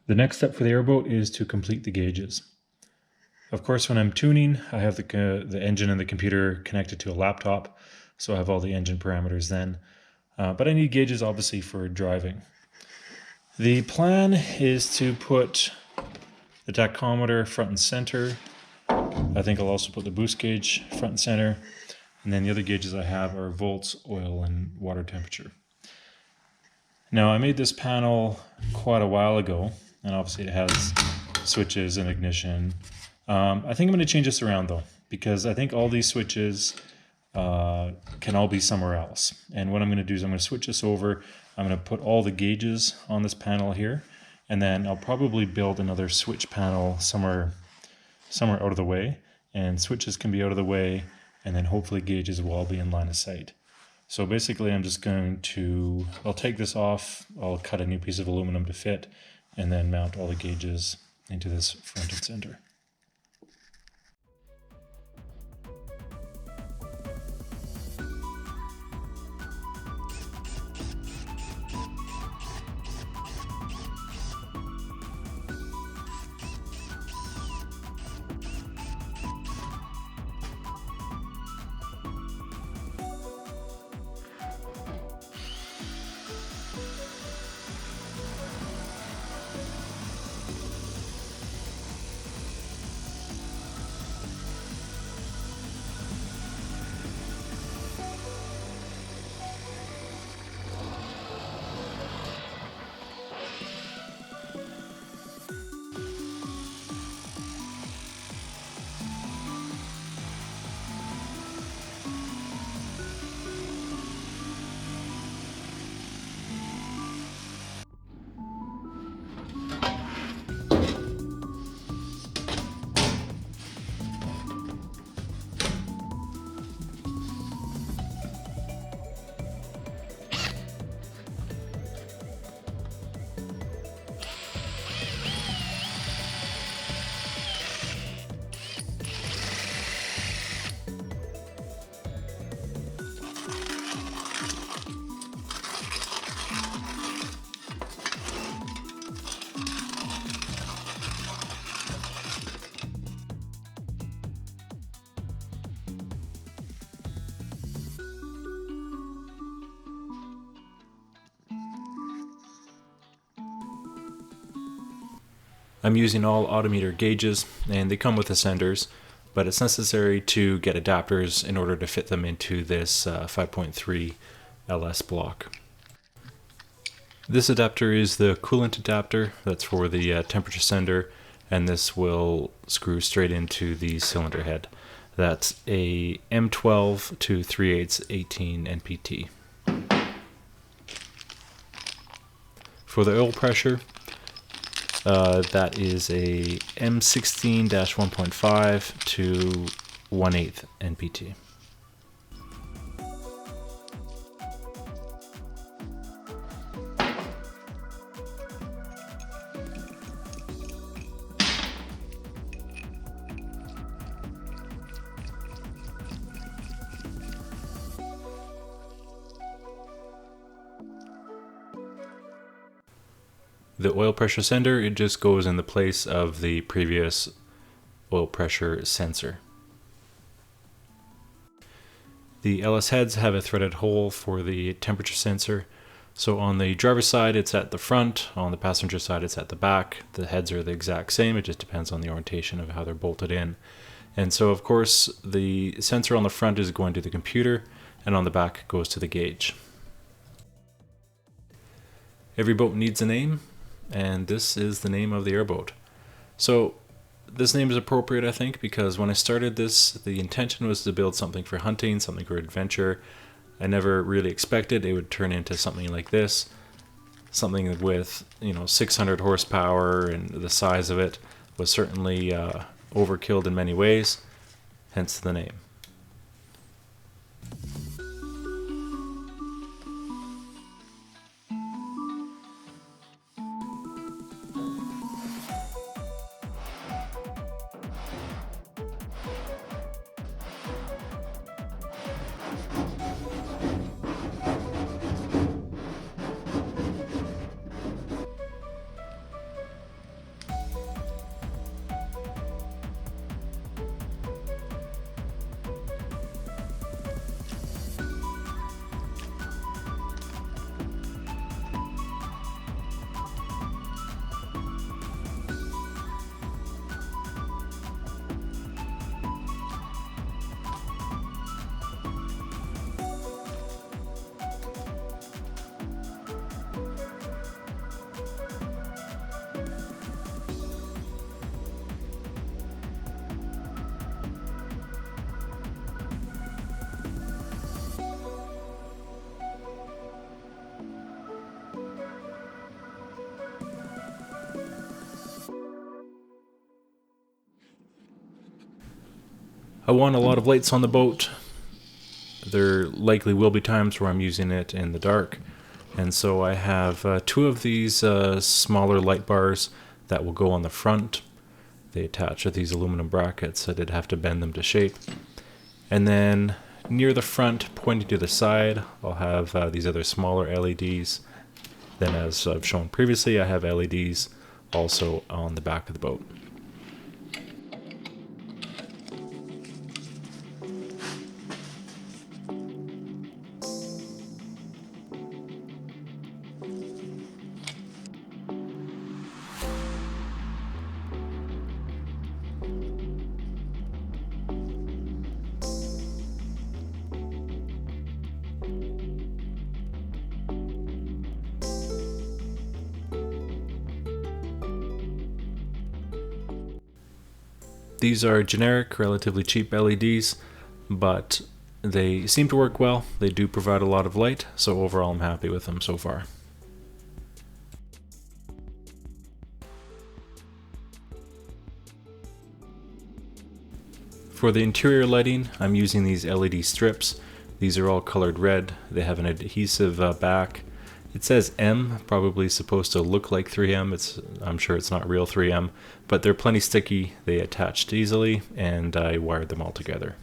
The next step for the airboat is to complete the gauges. Of course, when I'm tuning, I have the engine and the computer connected to a laptop, so I have all the engine parameters then. But I need gauges obviously for driving. The plan is to put the tachometer front and center. I think I'll also put the boost gauge front and center. And then the other gauges I have are volts, oil, and water temperature. Now, I made this panel quite a while ago, and obviously it has switches and ignition. I think I'm going to change this around though, because I think all these switches can all be somewhere else. And what I'm going to do is I'm going to switch this over. I'm going to put all the gauges on this panel here, and then I'll probably build another switch panel somewhere out of the way, and switches can be out of the way, and then hopefully gauges will all be in line of sight. So basically I'm just going to, I'll take this off, I'll cut a new piece of aluminum to fit, and then mount all the gauges into this front and center. I'm using all Autometer gauges, and they come with ascenders, but it's necessary to get adapters in order to fit them into this 5.3 LS block. This adapter is the coolant adapter, that's for the temperature sender, and this will screw straight into the cylinder head. That's a M12 to 3/8 18 NPT. For the oil pressure, that is a M16-1.5 to 1/8 NPT. The oil pressure sender, it just goes in the place of the previous oil pressure sensor. The LS heads have a threaded hole for the temperature sensor. So on the driver's side it's at the front, on the passenger side it's at the back. The heads are the exact same, it just depends on the orientation of how they're bolted in. And so of course the sensor on the front is going to the computer, and on the back goes to the gauge. Every boat needs a name, and this is the name of the airboat. So this name is appropriate, I think, because when I started this, the intention was to build something for hunting, something for adventure. I never really expected it would turn into something like this, something with 600 horsepower, and the size of it was certainly overkill in many ways, hence the name. I want a lot of lights on the boat. There likely will be times where I'm using it in the dark, and so I have two of these smaller light bars that will go on the front. They attach with these aluminum brackets. I did have to bend them to shape. And then near the front, pointing to the side, I'll have these other smaller LEDs. Then, as I've shown previously, I have LEDs also on the back of the boat. These are generic, relatively cheap LEDs, but they seem to work well. They do provide a lot of light, so overall I'm happy with them so far. For the interior lighting, I'm using these LED strips. These are all colored red. They have an adhesive back. It says M, probably supposed to look like 3M. I'm sure it's not real 3M, but they're plenty sticky. They attached easily, and I wired them all together.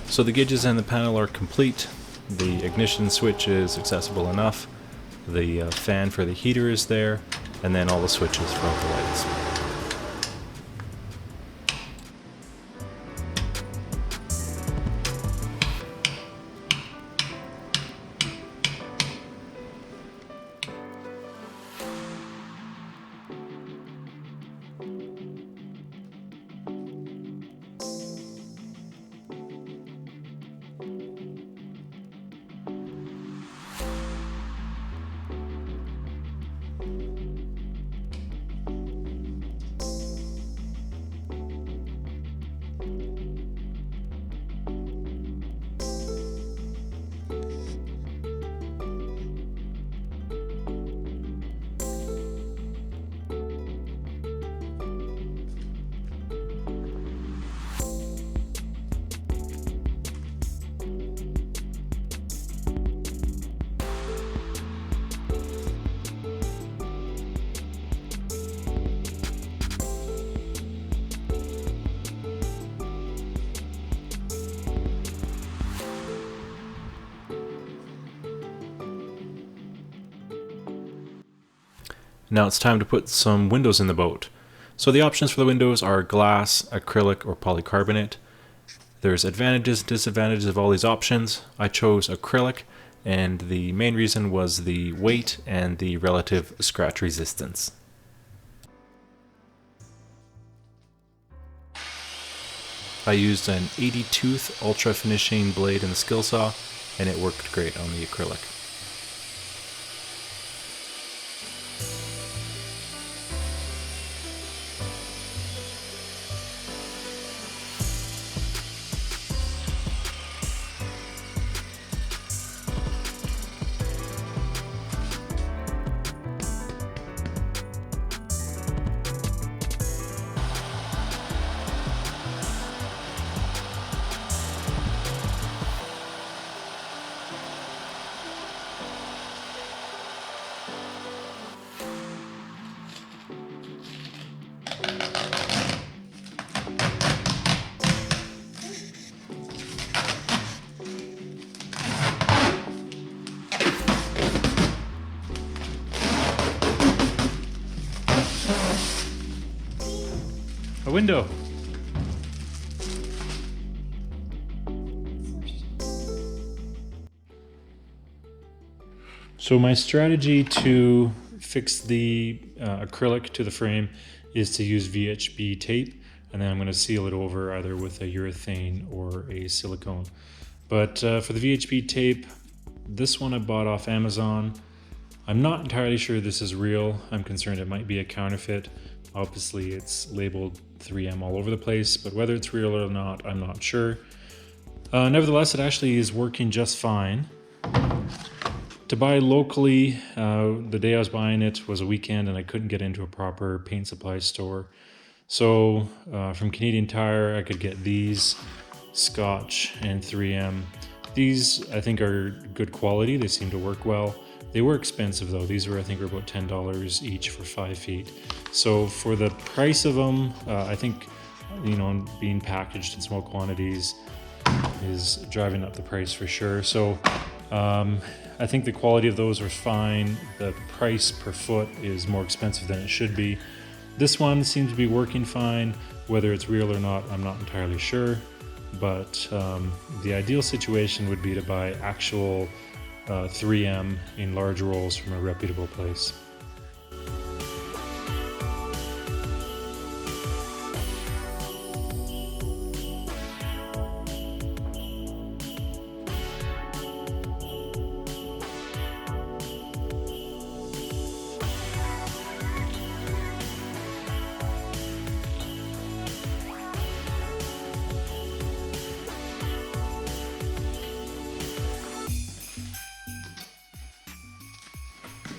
So the gauges and the panel are complete. The ignition switch is accessible enough. The fan for the heater is there, and then all the switches for all the lights. Now it's time to put some windows in the boat. So the options for the windows are glass, acrylic, or polycarbonate. There's advantages and disadvantages of all these options. I chose acrylic, and the main reason was the weight and the relative scratch resistance. I used an 80-tooth ultra finishing blade in the skill saw, and it worked great on the acrylic. A window. So my strategy to fix the acrylic to the frame is to use VHB tape, and then I'm going to seal it over either with a urethane or a silicone. But for the VHB tape, this one I bought off Amazon. I'm not entirely sure this is real. I'm concerned it might be a counterfeit. Obviously it's labeled 3M all over the place, but whether it's real or not, I'm not sure. Nevertheless, it actually is working just fine. To buy locally, the day I was buying it was a weekend and I couldn't get into a proper paint supply store. So from Canadian Tire, I could get these, Scotch and 3M. These I think are good quality. They seem to work well. They were expensive though. These were, I think, were about $10 each for 5 feet. So for the price of them, I think, you know, being packaged in small quantities is driving up the price for sure. So I think the quality of those are fine. The price per foot is more expensive than it should be. This one seems to be working fine. Whether it's real or not, I'm not entirely sure. But the ideal situation would be to buy actual 3M in large rolls from a reputable place.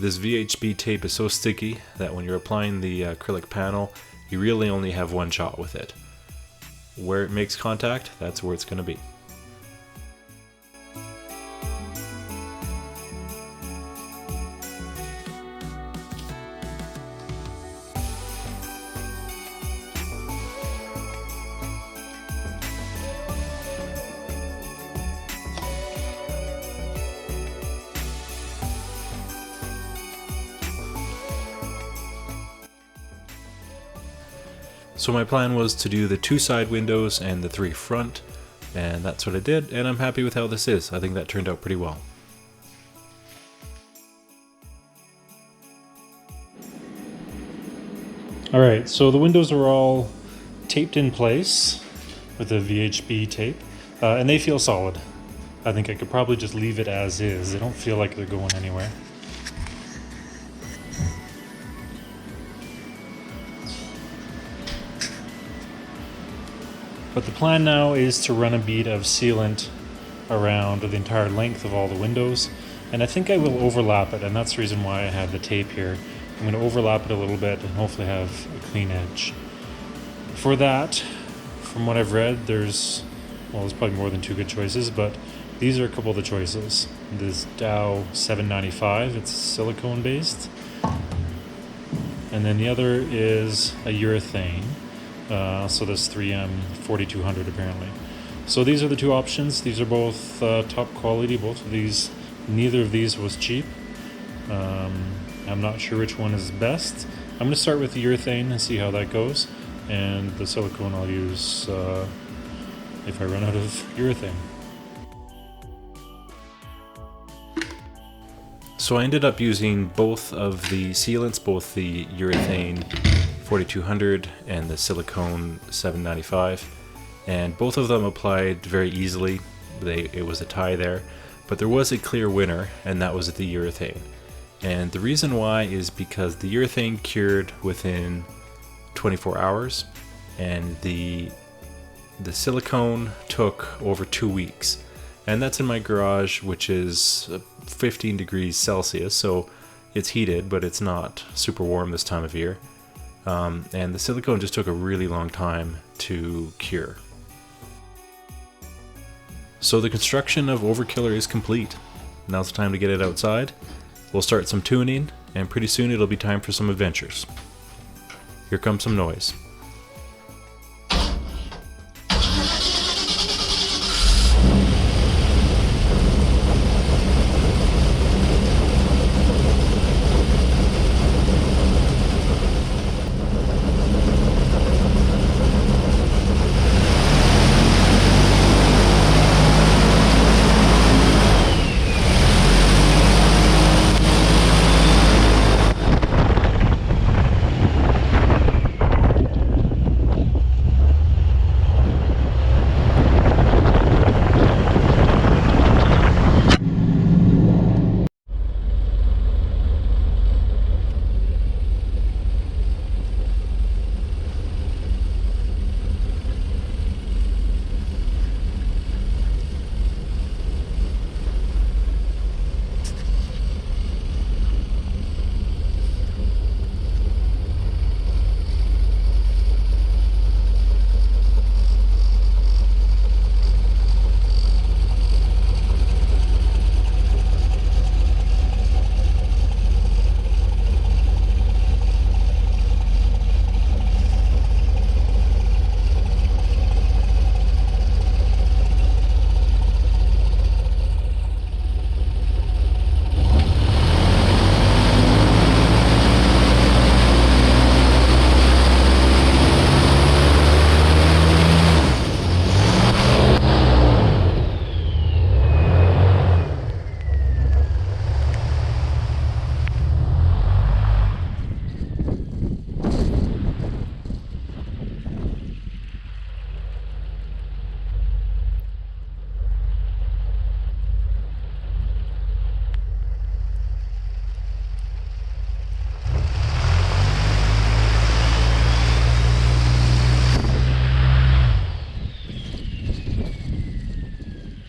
This VHB tape is so sticky that when you're applying the acrylic panel, you really only have one shot with it. Where it makes contact, that's where it's going to be. So my plan was to do the 2 side windows and the 3 front, and that's what I did, and I'm happy with how this is. I think that turned out pretty well. Alright, so the windows are all taped in place with the VHB tape, and they feel solid. I think I could probably just leave it as is. They don't feel like they're going anywhere. But the plan now is to run a bead of sealant around the entire length of all the windows, and I think I will overlap it, and that's the reason why I have the tape here. I'm going to overlap it a little bit and hopefully have a clean edge. For that, from what I've read, there's probably more than 2 good choices, but these are a couple of the choices. This Dow 795, it's silicone based, and then the other is a urethane. So this 3M 4200 apparently. So these are the 2 options. These are both top quality. Both of these, neither of these was cheap. I'm not sure which one is best. I'm going to start with the urethane and see how that goes, and the silicone I'll use if I run out of urethane. So I ended up using both of the sealants, both the urethane 4200 and the silicone 795, and both of them applied very easily. It was a tie there, but there was a clear winner, and that was the urethane. And the reason why is because the urethane cured within 24 hours, and the silicone took over 2 weeks. And that's in my garage, which is 15 degrees Celsius, so it's heated, but it's not super warm this time of year. And the silicone just took a really long time to cure. So the construction of OVERKILLER is complete. Now's the time to get it outside. We'll start some tuning, and pretty soon it'll be time for some adventures. Here comes some noise.